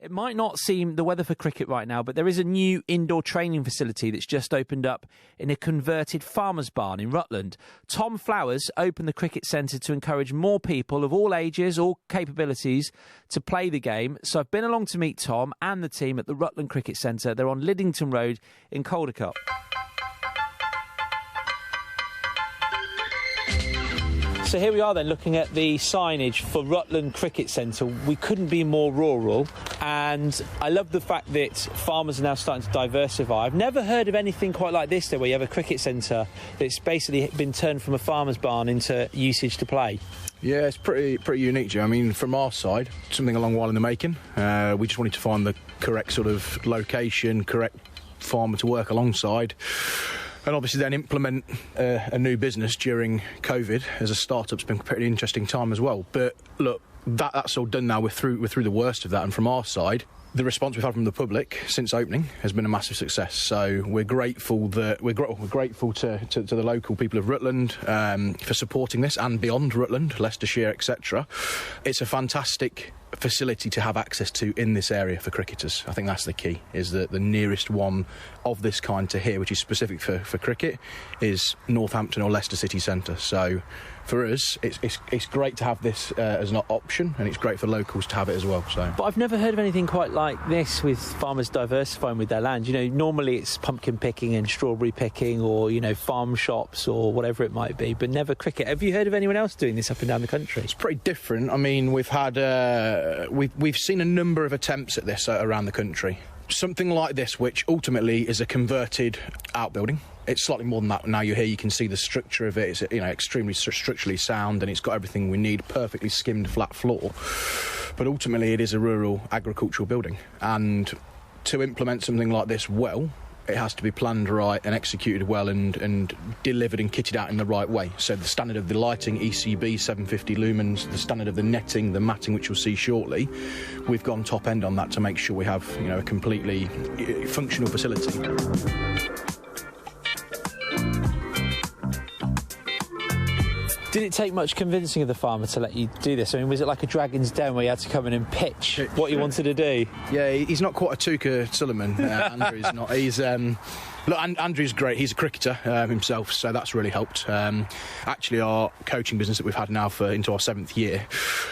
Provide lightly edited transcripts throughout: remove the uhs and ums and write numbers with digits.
It might not seem the weather for cricket right now, but there is a new indoor training facility that's just opened up in a converted farmer's barn in Rutland. Tom Flowers opened the cricket centre to encourage more people of all ages, all capabilities, to play the game. So I've been along to meet Tom and the team at the Rutland Cricket Centre. They're on Liddington Road in Caldicot. So here we are then, looking at the signage for Rutland Cricket Centre. We couldn't be more rural, and I love the fact that farmers are now starting to diversify. I've never heard of anything quite like this, though, where you have a cricket centre that's basically been turned from a farmer's barn into usage to play. Yeah, it's pretty unique, Joe. I mean, from our side, something a long while in the making. We just wanted to find the correct sort of location, correct farmer to work alongside, and obviously then implement a new business during COVID as a startup's been a pretty interesting time as well. But look, that's all done now. We're through the worst of that, and from our side, the response we've had from the public since opening has been a massive success. So we're grateful that we're grateful to the local people of Rutland for supporting this, and beyond Rutland, Leicestershire, etc. It's a fantastic facility to have access to in this area for cricketers. I think that's the key, is that the nearest one of this kind to here, which is specific for cricket, is Northampton or Leicester City Centre. So for us, it's great to have this as an option, and it's great for locals to have it as well. So, but I've never heard of anything quite like this, with farmers diversifying with their land. You know, normally it's pumpkin picking and strawberry picking, or, you know, farm shops or whatever it might be, but never cricket. Have you heard of anyone else doing this up and down the country? It's pretty different. I mean, we've had we've seen a number of attempts at this around the country. Something like this, which ultimately is a converted outbuilding. It's slightly more than that now. You can see the structure of it. It's, you know, extremely structurally sound, and it's got everything we need, perfectly skimmed flat floor. But ultimately it is a rural agricultural building, and to implement something like this well, it has to be planned right and executed well, and delivered and kitted out in the right way. So the standard of the lighting, ECB 750 lumens, the standard of the netting, the matting, which you'll see shortly, we've gone top end on that to make sure we have, you know, a completely functional facility. Did it take much convincing of the farmer to let you do this? I mean, was it like a Dragon's Den where you had to come in and pitch what you wanted to do? Yeah, he's not quite a Tuka Sullivan. Andrew's not. He's look, Andrew's great. He's a cricketer himself, so that's really helped. Actually, our coaching business that we've had now for into our 7th year,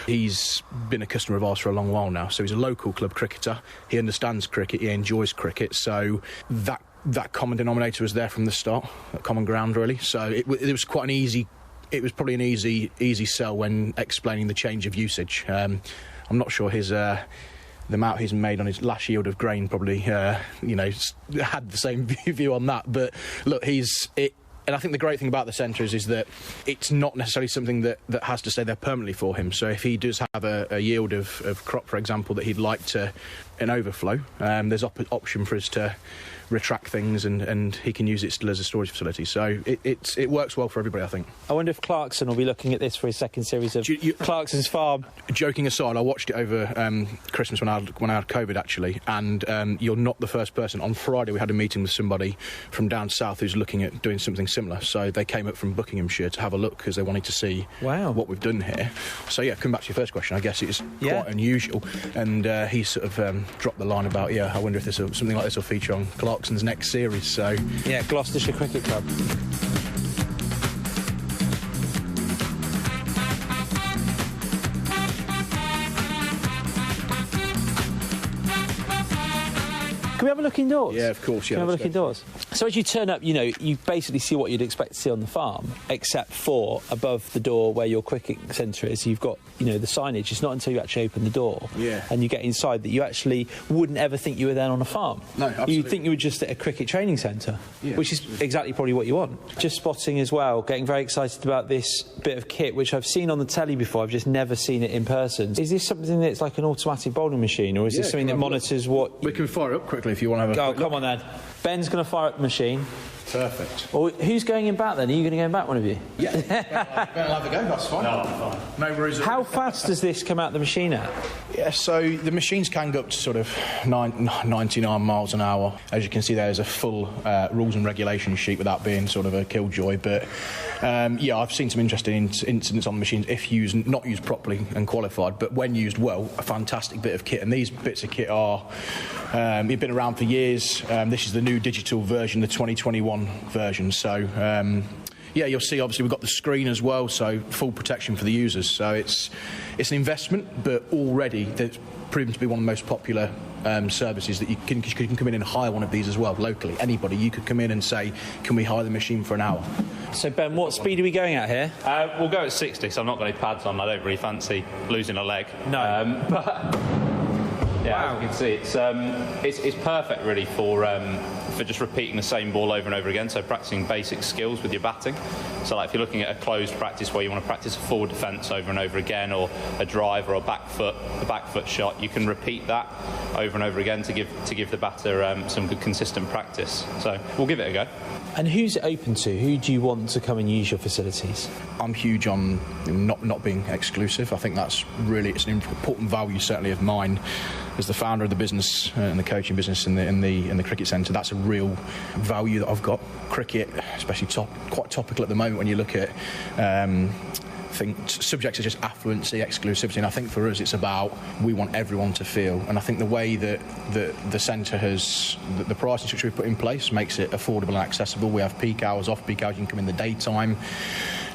he's been a customer of ours for a long while now. So he's a local club cricketer. He understands cricket. He enjoys cricket. So that common denominator was there from the start. That common ground, really. So it was quite an easy. It was probably an easy sell when explaining the change of usage. I'm not sure the amount he's made on his last yield of grain probably, had the same view on that. But look, and I think the great thing about the centre is that it's not necessarily something that has to stay there permanently for him. So if he does have a yield of crop, for example, that he'd like an overflow, there's option for us to retract things, and he can use it still as a storage facility. So it works well for everybody, I think. I wonder if Clarkson will be looking at this for his second series of Clarkson's Farm. Joking aside, I watched it over Christmas when I had COVID, actually, and you're not the first person. On Friday we had a meeting with somebody from down south who's looking at doing something similar. So they came up from Buckinghamshire to have a look because they wanted to see what we've done here. So yeah, come back to your first question. I guess it's quite unusual, and he sort of dropped the line about, I wonder if something like this will feature on Clarkson's next series. So yeah, Gloucestershire Cricket Club. Can we have a look indoors? Yeah, of course. Yeah, Can we have a look indoors? So as you turn up, you basically see what you'd expect to see on the farm, except for above the door where your cricket centre is, you've got, the signage. It's not until you actually open the door and you get inside that you actually wouldn't ever think you were then on a farm. No, absolutely. You'd think you were just at a cricket training centre, which is exactly probably what you want. Just spotting as well, getting very excited about this bit of kit, which I've seen on the telly before, I've just never seen it in person. Is this something that's like an automatic bowling machine, or is this something that monitors what... We can fire it up quickly if you want to have a... Oh, come on then. Ben's going to fire up the machine. Perfect. Well, who's going in back then? Are you going to go in back, one of you? Yeah. Better have a go, that's fine. No, I'm fine. No worries. How fast does this come out the machine at? Yeah, so the machines can go up to sort of 99 miles an hour. As you can see, there's a full rules and regulations sheet without being sort of a killjoy. But yeah, I've seen some interesting incidents on the machines if used, not used properly and qualified, but when used well, a fantastic bit of kit. And these bits of kit are, they've been around for years. This is the new digital version, the 2021 version. So yeah, you'll see obviously we've got the screen as well, so full protection for the users. So it's an investment, but already that's proven to be one of the most popular services that you can come in and hire one of these as well locally. Anybody, you could come in and say, can we hire the machine for an hour? So Ben, what speed are we going at here? We'll go at 60, so I'm not got any pads on. I don't really fancy losing a leg. No. But yeah, Wow. as you can see, it's perfect really for just repeating the same ball over and over again. So practicing basic skills with your batting. So like if you're looking at a closed practice where you want to practice a forward defence over and over again, or a drive or a back foot shot, you can repeat that over and over again to give the batter some good consistent practice. So we'll give it a go. And who's it open to? Who do you want to come and use your facilities? I'm huge on not being exclusive. I think that's really, it's an important value certainly of mine as the founder of the business and the coaching business in the cricket centre. That's a real value that I've got. Cricket, especially quite topical at the moment when you look at I think subjects such as affluency, exclusivity, and I think for us it's about we want everyone to feel, and I think the way that the centre has, the pricing structure we've put in place makes it affordable and accessible. We have peak hours, off-peak hours, you can come in the daytime.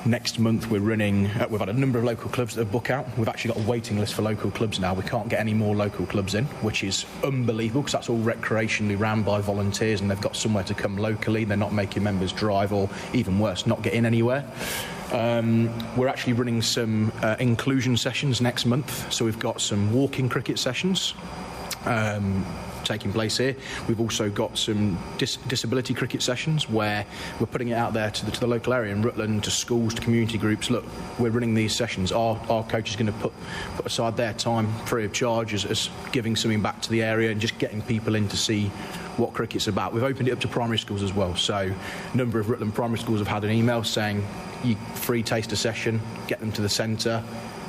Next month we're running, we've had a number of local clubs that have booked out. We've actually got a waiting list for local clubs now. We can't get any more local clubs in, which is unbelievable because that's all recreationally ran by volunteers and they've got somewhere to come locally. They're not making members drive, or even worse, not get in anywhere. We're actually running some inclusion sessions next month. So we've got some walking cricket sessions taking place here. We've also got some disability cricket sessions where we're putting it out there to the local area in Rutland, to schools, to community groups. Look, we're running these sessions. Our coach is going to put aside their time free of charge as giving something back to the area and just getting people in to see what cricket's about. We've opened it up to primary schools as well. So a number of Rutland primary schools have had an email saying, you free taster session, get them to the centre,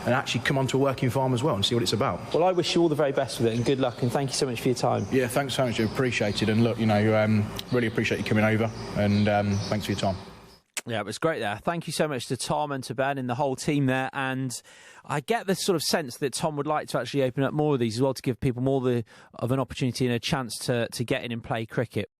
and actually come onto a working farm as well and see what it's about. Well, I wish you all the very best with it and good luck, and thank you so much for your time. Yeah, thanks so much, I appreciate it, and look, you know, really appreciate you coming over, and thanks for your time. Yeah, it was great there. Thank you so much to Tom and to Ben and the whole team there. And I get the sort of sense that Tom would like to actually open up more of these as well, to give people more of an opportunity and a chance to get in and play cricket.